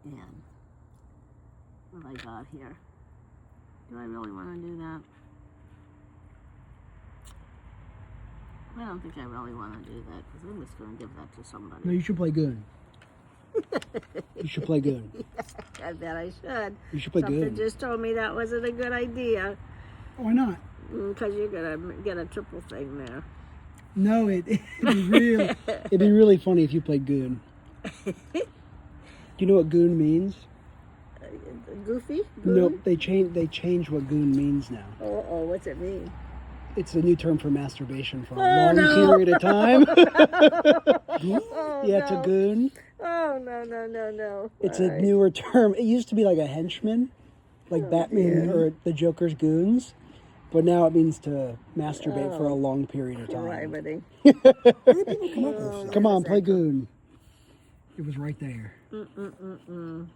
And what have I got here? Do I really want to do that? I don't think I really want to do that because I'm just going to give that to somebody. No, you should play Goon. You should play Goon. I bet I should. You should play Something Goon. just told me that wasn't a good idea Why not? because you're going to get a triple thing there. No, it'd be really funny if you played Goon. Do you know what Goon means? Goofy? No, Goon? they changed what Goon means now. Oh, what's it mean? It's a new term for masturbation for a Oh, long no. period of time. Oh, Yeah, it's a no. Goon. Oh, no. It's All a right. newer term. It used to be like a henchman, like Batman dear. or the Joker's goons, but now it means to masturbate for a long period of time. Riveting. Where do people come up with stuff? Come on, play Goon. It was right there. Mm-mm-mm-mm.